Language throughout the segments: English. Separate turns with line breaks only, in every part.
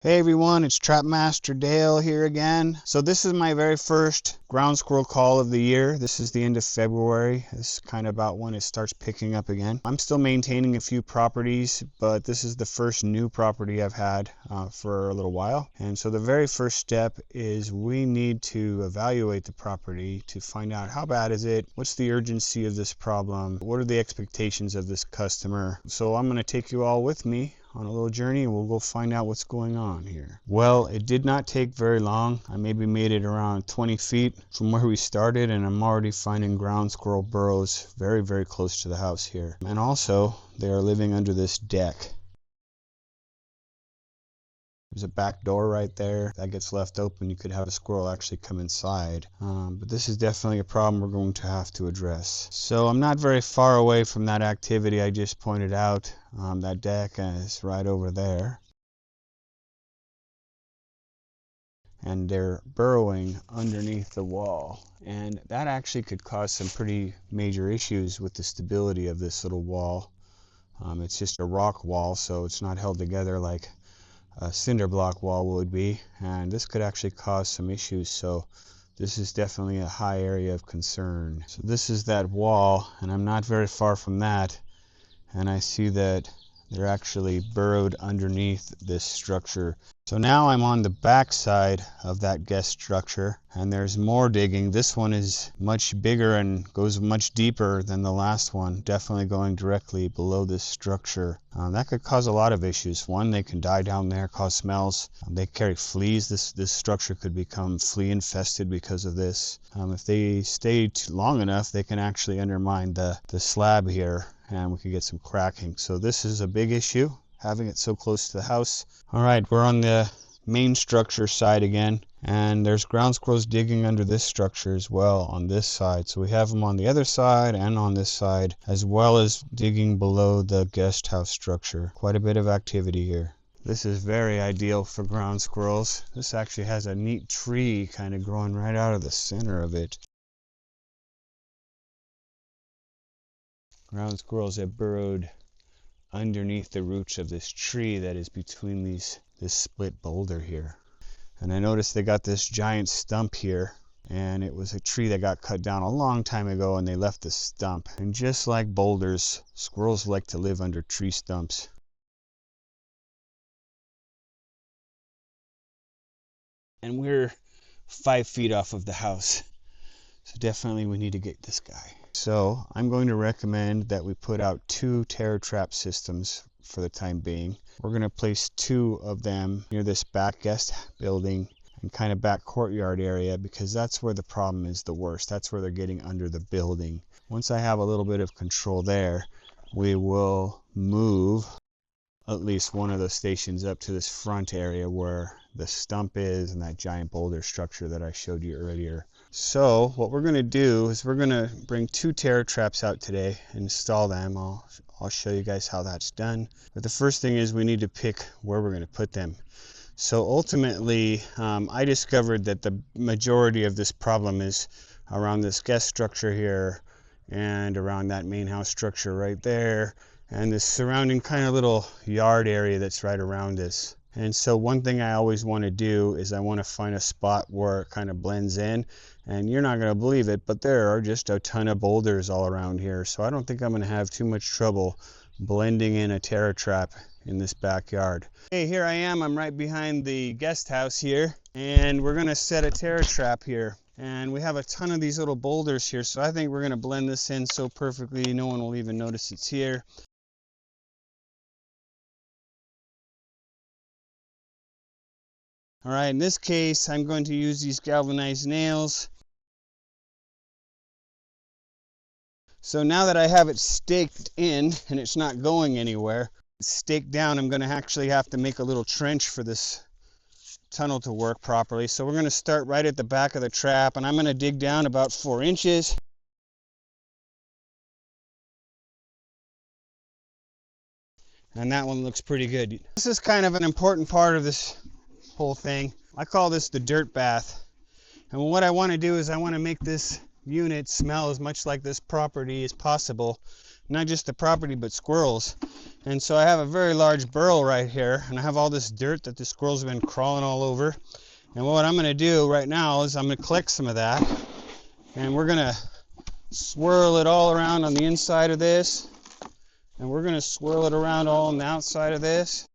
Hey everyone, it's Trap Master Dale here again. So this is my very first ground squirrel call of the year. This is the end of February. This is kind of about when it starts picking up again. I'm still maintaining a few properties, but this is the first new property I've had for a little while. And so the very first step is we need to evaluate the property to find out how bad is it, what's the urgency of this problem, what are the expectations of this customer. So I'm going to take you all with me on a little journey and we'll go find out what's going on here. Well, it did not take very long. I maybe made it around 20 feet from where we started, and I'm already finding ground squirrel burrows very, very close to the house here. And also, they are living under this deck. There's a back door right there that gets left open. You could have a squirrel actually come inside. But this is definitely a problem we're going to have to address. So I'm not very far away from that activity I just pointed out. That deck is right over there. And they're burrowing underneath the wall. And that actually could cause some pretty major issues with the stability of this little wall. It's just a rock wall, so it's not held together like a cinder block wall would be, and this could actually cause some issues. So this is definitely a high area of concern. So this is that wall, and I'm not very far from that, and I see that they're actually burrowed underneath this structure. So now I'm on the back side of that guest structure, and there's more digging. This one is much bigger and goes much deeper than the last one, definitely going directly below this structure. That could cause a lot of issues. One, they can die down there, cause smells. They carry fleas. This structure could become flea infested because of this. If they stay too long enough, they can actually undermine the slab here, and we could get some cracking. So this is a big issue, having it so close to the house. All right, we're on the main structure side again, and there's ground squirrels digging under this structure as well on this side. So we have them on the other side and on this side, as well as digging below the guest house structure. Quite a bit of activity here. This is very ideal for ground squirrels. This actually has a neat tree kind of growing right out of the center of it. Ground squirrels have burrowed underneath the roots of this tree that is between this split boulder here. And I noticed they got this giant stump here, and it was a tree that got cut down a long time ago, and they left the stump. And just like boulders, squirrels like to live under tree stumps. And we're 5 feet off of the house, so definitely we need to get this guy. So I'm going to recommend that we put out 2 TerraTrap systems for the time being. We're going to place 2 of them near this back guest building and kind of back courtyard area, because that's where the problem is the worst. That's where they're getting under the building. Once I have a little bit of control there, we will move at least one of those stations up to this front area where the stump is and that giant boulder structure that I showed you earlier. So what we're going to do is we're going to bring 2 TerraTraps out today and install them. I'll show you guys how that's done. But the first thing is we need to pick where we're going to put them. So ultimately, I discovered that the majority of this problem is around this guest structure here and around that main house structure right there, and this surrounding kind of little yard area that's right around this. And so one thing I always want to do is I want to find a spot where it kind of blends in. And you're not going to believe it, but there are just a ton of boulders all around here. So I don't think I'm going to have too much trouble blending in a TerraTrap in this backyard. Hey, here I am. I'm right behind the guest house here. And we're going to set a TerraTrap here. And we have a ton of these little boulders here. So I think we're going to blend this in so perfectly no one will even notice it's here. All right, in this case, I'm going to use these galvanized nails. So now that I have it staked in and it's not going anywhere, staked down, I'm going to actually have to make a little trench for this tunnel to work properly. So we're going to start right at the back of the trap, and I'm going to dig down about 4 inches. And that one looks pretty good. This is kind of an important part of this whole thing. I call this the dirt bath. And what I want to do is I want to make this unit smell as much like this property as possible not just the property, but squirrels. And so I have a very large burrow right here, and I have all this dirt that the squirrels have been crawling all over. And what I'm going to do right now is I'm going to collect some of that, and we're going to swirl it all around on the inside of this, and we're going to swirl it around all on the outside of this.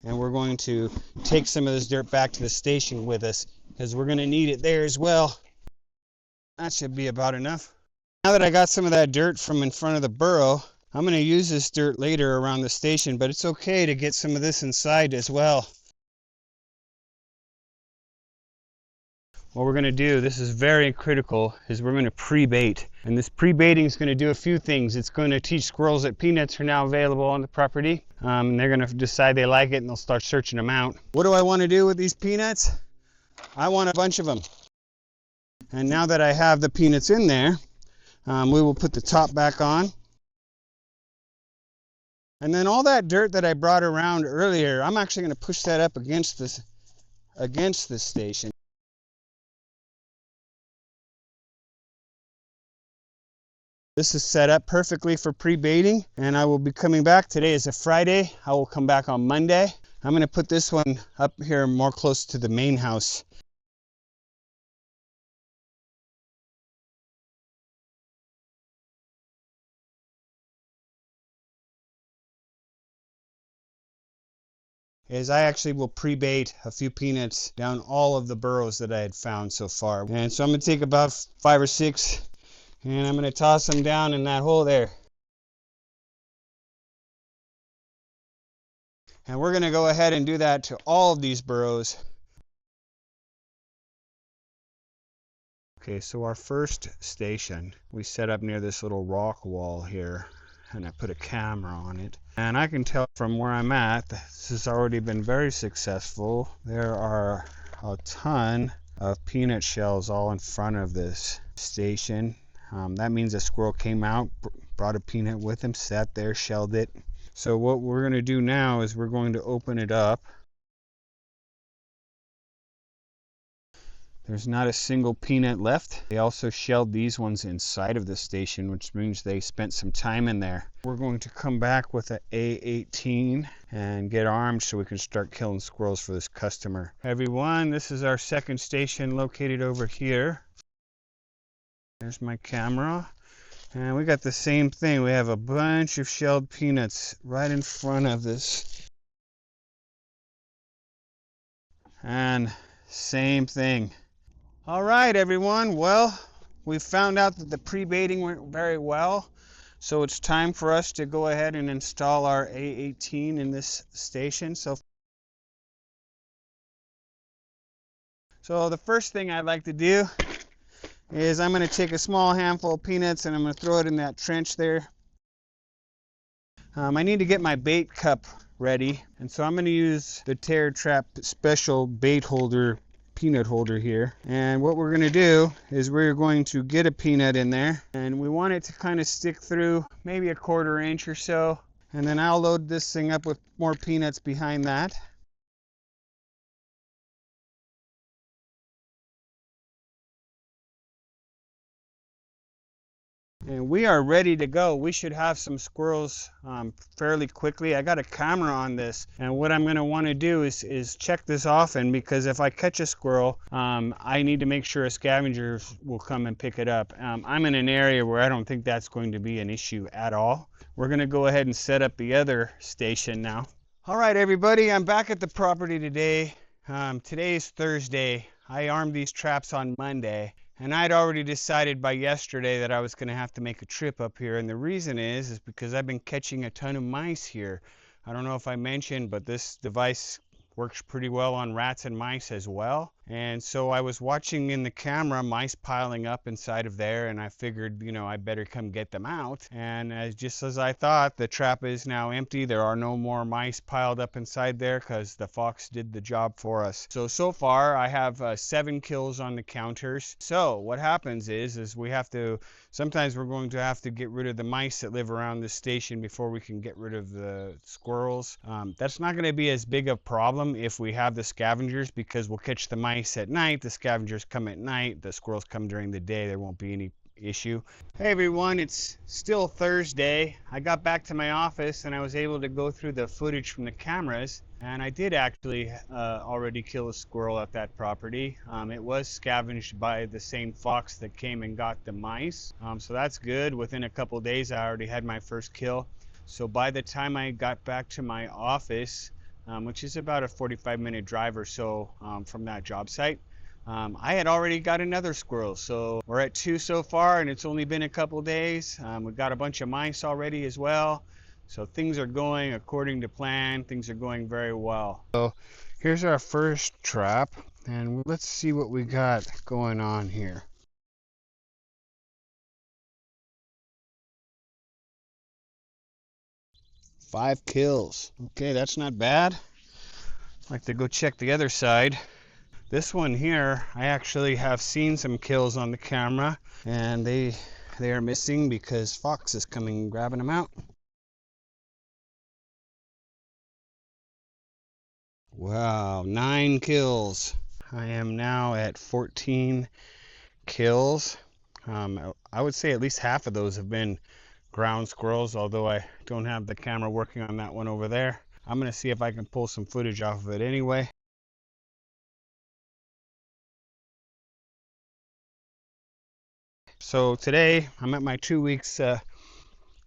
And we're going to take some of this dirt back to the station with us, because we're going to need it there as well. That should be about enough. Now that I got some of that dirt from in front of the burrow, I'm going to use this dirt later around the station, but it's okay to get some of this inside as well. What we're going to do, this is very critical, is we're going to pre-bait. And this pre-baiting is going to do a few things. It's going to teach squirrels that peanuts are now available on the property. And they're going to decide they like it, and they'll start searching them out. What do I want to do with these peanuts? I want a bunch of them. And now that I have the peanuts in there, we will put the top back on. And then all that dirt that I brought around earlier, I'm actually going to push that up against this station. This is set up perfectly for pre-baiting, and I will be coming back. Today is a Friday. I will come back on Monday. I'm going to put this one up here more close to the main house. Is I actually will pre-bait a few peanuts down all of the burrows that I had found so far. And so I'm going to take about 5 or 6, and I'm going to toss them down in that hole there. And we're going to go ahead and do that to all of these burrows. Okay, so our first station we set up near this little rock wall here, and I put a camera on it. And I can tell from where I'm at, this has already been very successful. There are a ton of peanut shells all in front of this station. That means a squirrel came out, brought a peanut with him, sat there, shelled it. So what we're going to do now is we're going to open it up. There's not a single peanut left. They also shelled these ones inside of the station, which means they spent some time in there. We're going to come back with an A18 and get armed so we can start killing squirrels for this customer. Everyone, this is our second station located over here. There's my camera. And we got the same thing. We have a bunch of shelled peanuts right in front of this. And same thing. All right, everyone. Well, we found out that the pre-baiting went very well. So it's time for us to go ahead and install our A18 in this station. So the first thing I'd like to do is I'm going to take a small handful of peanuts and I'm going to throw it in that trench there. I need to get my bait cup ready, and so I'm going to use the TerraTrap special bait holder, peanut holder here. And what we're going to do is we're going to get a peanut in there, and we want it to kind of stick through maybe a 1/4 inch or so, and then I'll load this thing up with more peanuts behind that. And we are ready to go. We should have some squirrels fairly quickly. I got a camera on this, and what I'm going to want to do is check this often, because if I catch a squirrel, I need to make sure a scavenger will come and pick it up. I'm in an area where I don't think that's going to be an issue at all. We're going to go ahead and set up the other station now. All right, everybody, I'm back at the property today. Today is Thursday. I armed these traps on Monday. And I'd already decided by yesterday that I was going to have to make a trip up here. And the reason is because I've been catching a ton of mice here. I don't know if I mentioned, but this device works pretty well on rats and mice as well. And so I was watching in the camera mice piling up inside of there, and I figured, you know, I better come get them out. And just as I thought, the trap is now empty. There are no more mice piled up inside there because the fox did the job for us. So far I have 7 kills on the counters. So what happens is we have to, sometimes we're going to have to get rid of the mice that live around this station before we can get rid of the squirrels. That's not going to be as big a problem if we have the scavengers, because we'll catch the mice at night, the scavengers come at night, the squirrels come during the day. There won't be any issue. Hey everyone, it's still Thursday. I got back to my office and I was able to go through the footage from the cameras, and I did actually already kill a squirrel at that property. It was scavenged by the same fox that came and got the mice, so that's good. Within a couple days I already had my first kill. So by the time I got back to my office, which is about a 45-minute drive or so from that job site, I had already got another squirrel. So we're at 2 so far, and it's only been a couple days. We've got a bunch of mice already as well. So things are going according to plan. Things are going very well. So here's our first trap, and let's see what we got going on here. Five kills. Okay, that's not bad. I'd like to go check the other side. This one here, I actually have seen some kills on the camera, and they are missing because fox is coming and grabbing them out. Wow, 9 kills. I am now at 14 kills. I would say at least half of those have been ground squirrels, although I don't have the camera working on that one over there. I'm going to see if I can pull some footage off of it anyway. So today I'm at my 2 weeks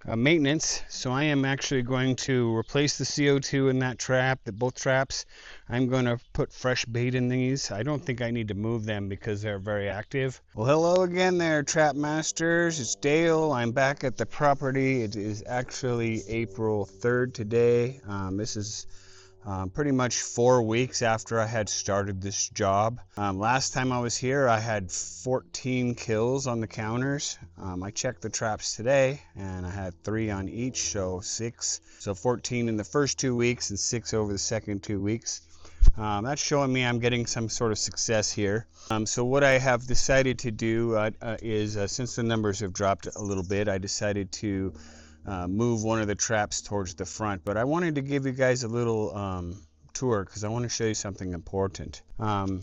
maintenance, so I am actually going to replace the CO2 in that trap, both traps. I'm going to put fresh bait in these. I don't think I need to move them because they're very active. Well, hello again there, trap masters. It's Dale. I'm back at the property. It is actually April 3rd today. This is pretty much 4 weeks after I had started this job. Last time I was here, I had 14 kills on the counters. I checked the traps today, and I had 3 on each, so 6. So 14 in the first 2 weeks and 6 over the second 2 weeks. That's showing me I'm getting some sort of success here. So what I have decided to do is, since the numbers have dropped a little bit, I decided to move one of the traps towards the front. But I wanted to give you guys a little tour because I want to show you something important.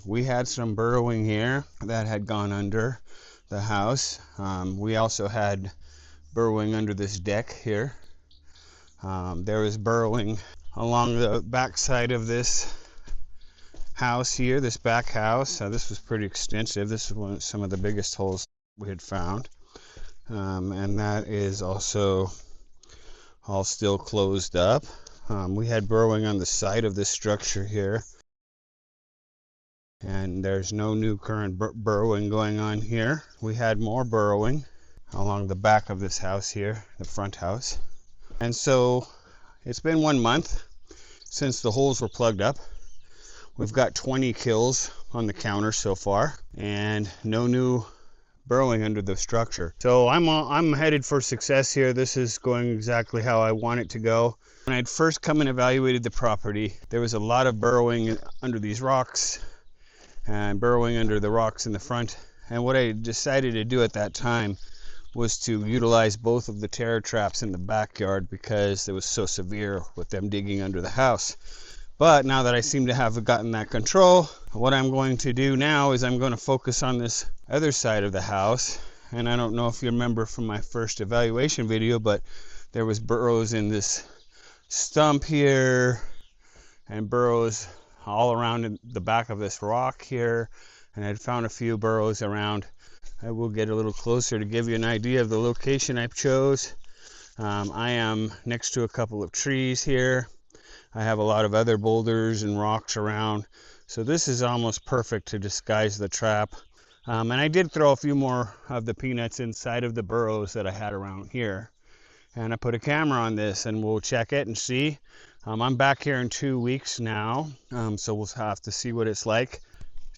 We had some burrowing here that had gone under the house. We also had burrowing under this deck here. There was burrowing along the back side of this house here, this back house. This was pretty extensive. This was some of the biggest holes we had found. And that is also all still closed up. We had burrowing on the side of this structure here, and there's no new current burrowing going on here. We had more burrowing along the back of this house here, the front house. And so it's been 1 month since the holes were plugged up. We've got 20 kills on the counter so far, and no new burrowing under the structure. So I'm headed for success here. This is going exactly how I want it to go. When I'd first come and evaluated the property, there was a lot of burrowing under these rocks and burrowing under the rocks in the front. And what I decided to do at that time was to utilize both of the TerraTraps in the backyard because it was so severe with them digging under the house. But now that I seem to have gotten that control, what I'm going to do now is I'm going to focus on this other side of the house. And I don't know if you remember from my first evaluation video, but there was burrows in this stump here and burrows all around the back of this rock here. And I'd found a few burrows around. I will get a little closer to give you an idea of the location I chose. I am next to a couple of trees here. I have a lot of other boulders and rocks around, so this is almost perfect to disguise the trap. And I did throw a few more of the peanuts inside of the burrows that I had around here. And I put a camera on this and we'll check it and see. I'm back here in 2 weeks now, so we'll have to see what it's like.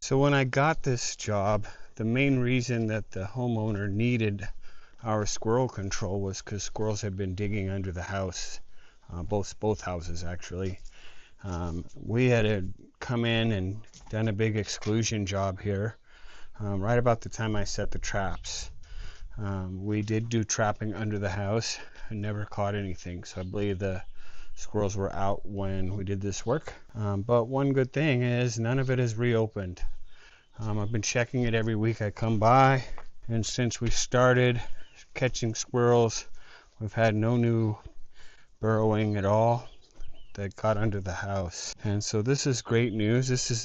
So when I got this job, the main reason that the homeowner needed our squirrel control was because squirrels had been digging under the house. Both houses actually. We had come in and done a big exclusion job here right about the time I set the traps. We did do trapping under the house and never caught anything, so I believe the squirrels were out when we did this work. But one good thing is none of it is reopened. I've been checking it every week I come by, And since we started catching squirrels, we've had no new burrowing at all that got under the house. And so this is great news. This is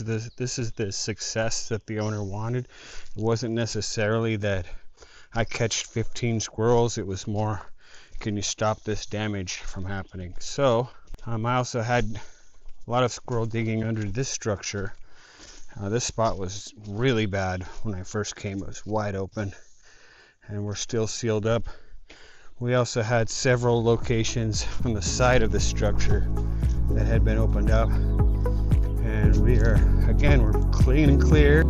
the success that the owner wanted. It wasn't necessarily that I catched 15 squirrels. It was more, can you stop this damage from happening? So I also had a lot of squirrel digging under this structure. This spot was really bad when I first came. It was wide open and we're still sealed up. We also had several locations on the side of the structure that had been opened up, and we're clean and clear.